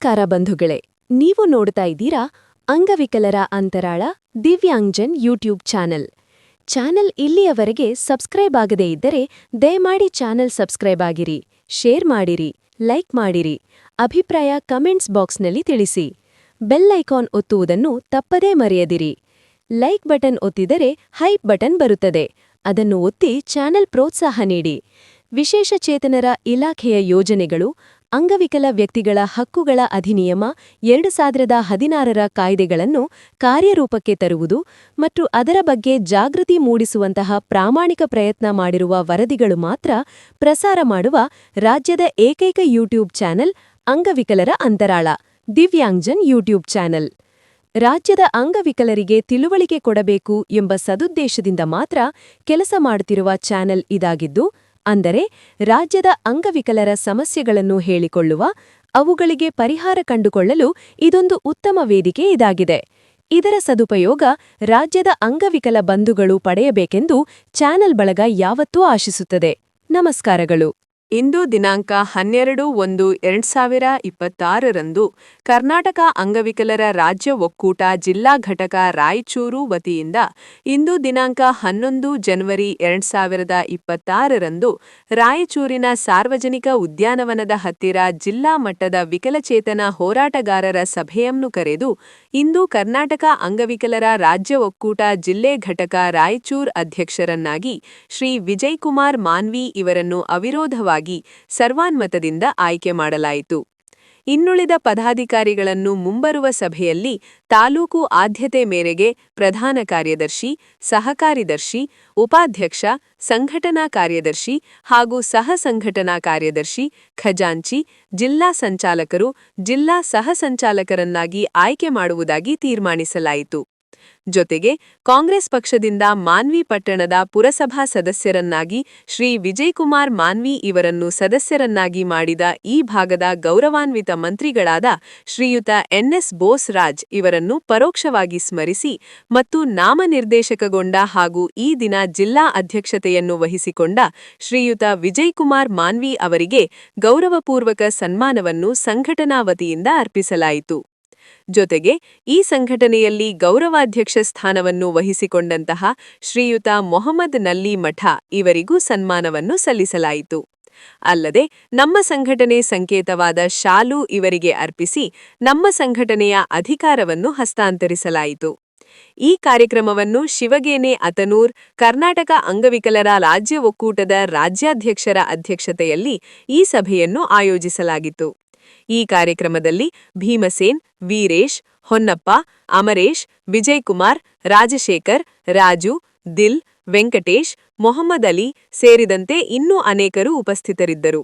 ನಮಸ್ಕಾರ ಬಂಧುಗಳೇ, ನೀವು ನೋಡ್ತಾ ಇದ್ದೀರಾ ಅಂಗವಿಕಲರ ಅಂತರಾಳ ದಿವ್ಯಾಂಗ್ಜನ್ ಯೂಟ್ಯೂಬ್ ಚಾನೆಲ್ ಇಲ್ಲಿಯವರೆಗೆ ಸಬ್ಸ್ಕ್ರೈಬ್ ಆಗದೇ ಇದ್ದರೆ ದಯಮಾಡಿ ಚಾನೆಲ್ ಸಬ್ಸ್ಕ್ರೈಬ್ ಆಗಿರಿ, ಶೇರ್ ಮಾಡಿರಿ, ಲೈಕ್ ಮಾಡಿರಿ, ಅಭಿಪ್ರಾಯ ಕಮೆಂಟ್ಸ್ ಬಾಕ್ಸ್ನಲ್ಲಿ ತಿಳಿಸಿ. ಬೆಲ್ ಐಕಾನ್ ಒತ್ತುವುದನ್ನು ತಪ್ಪದೇ ಮರೆಯದಿರಿ. ಲೈಕ್ ಬಟನ್ ಒತ್ತಿದರೆ ಹೈಪ್ ಬಟನ್ ಬರುತ್ತದೆ, ಅದನ್ನು ಒತ್ತಿ ಚಾನೆಲ್ ಪ್ರೋತ್ಸಾಹ ನೀಡಿ. ವಿಶೇಷಚೇತನರ ಇಲಾಖೆಯ ಯೋಜನೆಗಳು, ಅಂಗವಿಕಲ ವ್ಯಕ್ತಿಗಳ ಹಕ್ಕುಗಳ ಅಧಿನಿಯಮ 2016ರ ಕಾಯ್ದೆಗಳನ್ನು ಕಾರ್ಯರೂಪಕ್ಕೆ ತರುವುದು ಮತ್ತು ಅದರ ಬಗ್ಗೆ ಜಾಗೃತಿ ಮೂಡಿಸುವಂತಹ ಪ್ರಾಮಾಣಿಕ ಪ್ರಯತ್ನ ಮಾಡಿರುವ ವರದಿಗಳು ಮಾತ್ರ ಪ್ರಸಾರ ಮಾಡುವ ರಾಜ್ಯದ ಏಕೈಕ ಯೂಟ್ಯೂಬ್ ಚಾನೆಲ್ ಅಂಗವಿಕಲರ ಅಂತರಾಳ ದಿವ್ಯಾಂಗ್ಜನ್ ಯೂಟ್ಯೂಬ್ ಚಾನೆಲ್. ರಾಜ್ಯದ ಅಂಗವಿಕಲರಿಗೆ ತಿಳುವಳಿಕೆ ಕೊಡಬೇಕು ಎಂಬ ಸದುದ್ದೇಶದಿಂದ ಮಾತ್ರ ಕೆಲಸ ಮಾಡುತ್ತಿರುವ ಚಾನೆಲ್ ಇದಾಗಿದ್ದು, ಅಂದರೆ ರಾಜ್ಯದ ಅಂಗವಿಕಲರ ಸಮಸ್ಯೆಗಳನ್ನು ಹೇಳಿಕೊಳ್ಳುವ, ಅವುಗಳಿಗೆ ಪರಿಹಾರ ಕಂಡುಕೊಳ್ಳಲು ಇದೊಂದು ಉತ್ತಮ ವೇದಿಕೆ ಇದಾಗಿದೆ. ಇದರ ಸದುಪಯೋಗ ರಾಜ್ಯದ ಅಂಗವಿಕಲ ಬಂಧುಗಳು ಪಡೆಯಬೇಕೆಂದು ಚಾನೆಲ್ ಬಳಗ ಯಾವತ್ತೂ ಆಶಿಸುತ್ತದೆ. ನಮಸ್ಕಾರಗಳು. ಇಂದು ದಿನಾಂಕ 12/1/2026ರಂದು ಕರ್ನಾಟಕ ಅಂಗವಿಕಲರ ರಾಜ್ಯ ಒಕ್ಕೂಟ ಜಿಲ್ಲಾ ಘಟಕ ರಾಯಚೂರು ವತಿಯಿಂದ ಇಂದು ದಿನಾಂಕ 11 ಜನವರಿ 2026ರಂದು ರಾಯಚೂರಿನ ಸಾರ್ವಜನಿಕ ಉದ್ಯಾನವನದ ಹತ್ತಿರ ಜಿಲ್ಲಾ ಮಟ್ಟದ ವಿಕಲಚೇತನ ಹೋರಾಟಗಾರರ ಸಭೆಯನ್ನು ಕರೆದು ಇಂದು ಕರ್ನಾಟಕ ಅಂಗವಿಕಲರ ರಾಜ್ಯ ಒಕ್ಕೂಟ ಜಿಲ್ಲೆ ಘಟಕ ರಾಯಚೂರು ಅಧ್ಯಕ್ಷರನ್ನಾಗಿ ಶ್ರೀ ವಿಜಯಕುಮಾರ್ ಮಾನ್ವಿ ಇವರನ್ನು ಅವಿರೋಧವಾಗಿ ಸರ್ವಾನುಮತದಿಂದ ಆಯ್ಕೆ ಮಾಡಲಾಯಿತು. ಇನ್ನುಳಿದ ಪದಾಧಿಕಾರಿಗಳನ್ನು ಮುಂಬರುವ ಸಭೆಯಲ್ಲಿ ತಾಲೂಕು ಆದ್ಯತೆ ಮೇರೆಗೆ ಪ್ರಧಾನ ಕಾರ್ಯದರ್ಶಿ, ಸಹಕಾರ್ಯದರ್ಶಿ, ಉಪಾಧ್ಯಕ್ಷ, ಸಂಘಟನಾ ಕಾರ್ಯದರ್ಶಿ ಹಾಗೂ ಸಹ ಸಂಘಟನಾ ಕಾರ್ಯದರ್ಶಿ, ಖಜಾಂಚಿ, ಜಿಲ್ಲಾ ಸಂಚಾಲಕರು, ಜಿಲ್ಲಾ ಸಹ ಸಂಚಾಲಕರನ್ನಾಗಿ ಆಯ್ಕೆ ಮಾಡುವುದಾಗಿ ತೀರ್ಮಾನಿಸಲಾಯಿತು. ಜೊತೆಗೆ ಕಾಂಗ್ರೆಸ್ ಪಕ್ಷದಿಂದ ಮಾನ್ವಿ ಪಟ್ಟಣದ ಪುರಸಭಾ ಸದಸ್ಯರನ್ನಾಗಿ ಶ್ರೀ ವಿಜಯಕುಮಾರ್ ಮಾನ್ವಿ ಇವರನ್ನು ಸದಸ್ಯರನ್ನಾಗಿ ಮಾಡಿದ ಈ ಭಾಗದ ಗೌರವಾನ್ವಿತ ಮಂತ್ರಿಗಳಾದ ಶ್ರೀಯುತ ಎನ್ಎಸ್ ಬೋಸ್ ರಾಜ್ ಇವರನ್ನು ಪರೋಕ್ಷವಾಗಿ ಸ್ಮರಿಸಿ ಮತ್ತು ನಾಮನಿರ್ದೇಶಕಗೊಂಡ ಹಾಗೂ ಈ ದಿನ ಜಿಲ್ಲಾ ಅಧ್ಯಕ್ಷತೆಯನ್ನು ವಹಿಸಿಕೊಂಡ ಶ್ರೀಯುತ ವಿಜಯಕುಮಾರ್ ಮಾನ್ವಿ ಅವರಿಗೆ ಗೌರವಪೂರ್ವಕ ಸನ್ಮಾನವನ್ನು ಸಂಘಟನಾ ವತಿಯಿಂದ ಅರ್ಪಿಸಲಾಯಿತು. ಜೊತೆಗೆ ಈ ಸಂಘಟನೆಯಲ್ಲಿ ಗೌರವಾಧ್ಯಕ್ಷ ಸ್ಥಾನವನ್ನು ವಹಿಸಿಕೊಂಡಂತಹ ಶ್ರೀಯುತ ಮೊಹಮ್ಮದ್ ನಲ್ಲಿ ಮಠ ಇವರಿಗೂ ಸನ್ಮಾನವನ್ನು ಸಲ್ಲಿಸಲಾಯಿತು. ಅಲ್ಲದೆ ನಮ್ಮ ಸಂಘಟನೆ ಸಂಕೇತವಾದ ಶಾಲು ಇವರಿಗೆ ಅರ್ಪಿಸಿ ನಮ್ಮ ಸಂಘಟನೆಯ ಅಧಿಕಾರವನ್ನು ಹಸ್ತಾಂತರಿಸಲಾಯಿತು. ಈ ಕಾರ್ಯಕ್ರಮವನ್ನು ಶಿವಗೇನೆ ಅತನೂರ್ ಕರ್ನಾಟಕ ಅಂಗವಿಕಲರ ರಾಜ್ಯ ಒಕ್ಕೂಟದ ರಾಜ್ಯಾಧ್ಯಕ್ಷರ ಅಧ್ಯಕ್ಷತೆಯಲ್ಲಿ ಈ ಸಭೆಯನ್ನು ಆಯೋಜಿಸಲಾಗಿತ್ತು. ಈ ಕಾರ್ಯಕ್ರಮದಲ್ಲಿ ಭೀಮಸೇನ್, ವೀರೇಶ್, ಹೊನ್ನಪ್ಪ, ಅಮರೇಶ್, ವಿಜಯಕುಮಾರ್, ರಾಜಶೇಖರ್, ರಾಜು, ದಿಲ್, ವೆಂಕಟೇಶ್, ಮೊಹಮ್ಮದ್ ಅಲಿ ಸೇರಿದಂತೆ ಇನ್ನೂ ಅನೇಕರು ಉಪಸ್ಥಿತರಿದ್ದರು.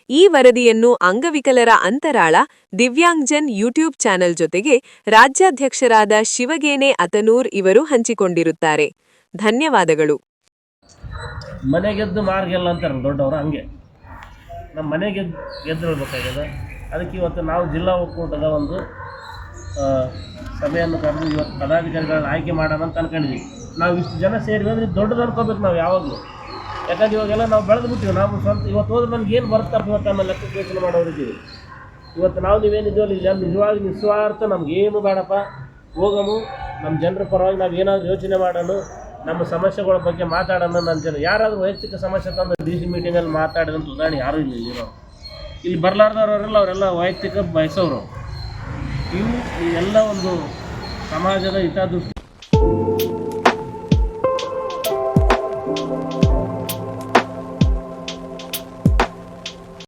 ಈ ವರದಿಯನ್ನು ಅಂಗವಿಕಲರ ಅಂತರಾಳ ದಿವ್ಯಾಂಗ್ಜನ್ ಯೂಟ್ಯೂಬ್ ಚಾನೆಲ್ ಜೊತೆಗೆ ರಾಜ್ಯಾಧ್ಯಕ್ಷರಾದ ಶಿವಗೇನೆ ಅತನೂರ್ ಇವರು ಹಂಚಿಕೊಂಡಿರುತ್ತಾರೆ. ಧನ್ಯವಾದಗಳು. ಮನೆಗೆದ್ದು ಮಾರ್ಗೆಲ್ಲ ಅಂತಾರೆ ದೊಡ್ಡವರು, ಹಂಗೆ ನಮ್ಮ ಮನೆಗೆ ಗೆದ್ದಿರಬೇಕಾಗಿದೆ. ಅದಕ್ಕೆ ಇವತ್ತು ನಾವು ಜಿಲ್ಲಾ ಒಕ್ಕೂಟದ ಒಂದು ಸಭೆಯನ್ನು ಕರೆದು ಇವತ್ತು ಪದಾಧಿಕಾರಿಗಳನ್ನ ಆಯ್ಕೆ ಮಾಡೋಣ ಅಂತ ಅನ್ಕೊಂಡಿದ್ವಿ. ನಾವು ಇಷ್ಟು ಜನ ಸೇರಿ ಅಂದರೆ ದೊಡ್ಡದು ಅನ್ಕೋಬೇಕು ನಾವು ಯಾವಾಗಲೂ. ಯಾಕಂದ್ರೆ ಇವಾಗೆಲ್ಲ ನಾವು ಬೆಳೆದು ಬಿಟ್ಟಿವಿ. ನಾವು ಸ್ವಂತ ಇವತ್ತು ಹೋದ್ರೆ ನಮ್ಗೆ ಏನು ಬರುತ್ತಪ್ಪ ಇವತ್ತು ಆಮೇಲೆ ಲೆಕ್ಕಕ್ಕೆ ಯೋಚನೆ ಮಾಡೋರಿದ್ದೀವಿ. ಇವತ್ತು ನಾವು ನೀವೇನಿದ್ದೀವಲ್ಲ ಇಲ್ಲ ನಿಜವಾಗಿ ನಿಸ್ವಾರ್ಥ ನಮಗೇನು ಬೇಡಪ್ಪ, ಹೋಗಮು ನಮ್ಮ ಜನರ ಪರವಾಗಿ ನಾವು ಏನಾದರೂ ಯೋಚನೆ ಮಾಡೋಣ, ನಮ್ಮ ಸಮಸ್ಯೆಗಳ ಬಗ್ಗೆ ಮಾತಾಡೋಣ. ನನ್ನ ಜನ ಯಾರಾದರೂ ವೈಯಕ್ತಿಕ ಸಮಸ್ಯೆ ತಂದು DC ಮೀಟಿಂಗಲ್ಲಿ ಮಾತಾಡಿದಂಥ ಉದಾಹರಣೆ ಯಾರೂ ಇಲ್ಲ. ಇಲ್ಲಿ ಬರಲಾರ್ದವರೆಲ್ಲ ಅವರೆಲ್ಲ ವೈಯಕ್ತಿಕ ಬಯಸೋರು. ಇವು ಎಲ್ಲ ಒಂದು ಸಮಾಜದ ಹಿತದೃಷ್ಟಿ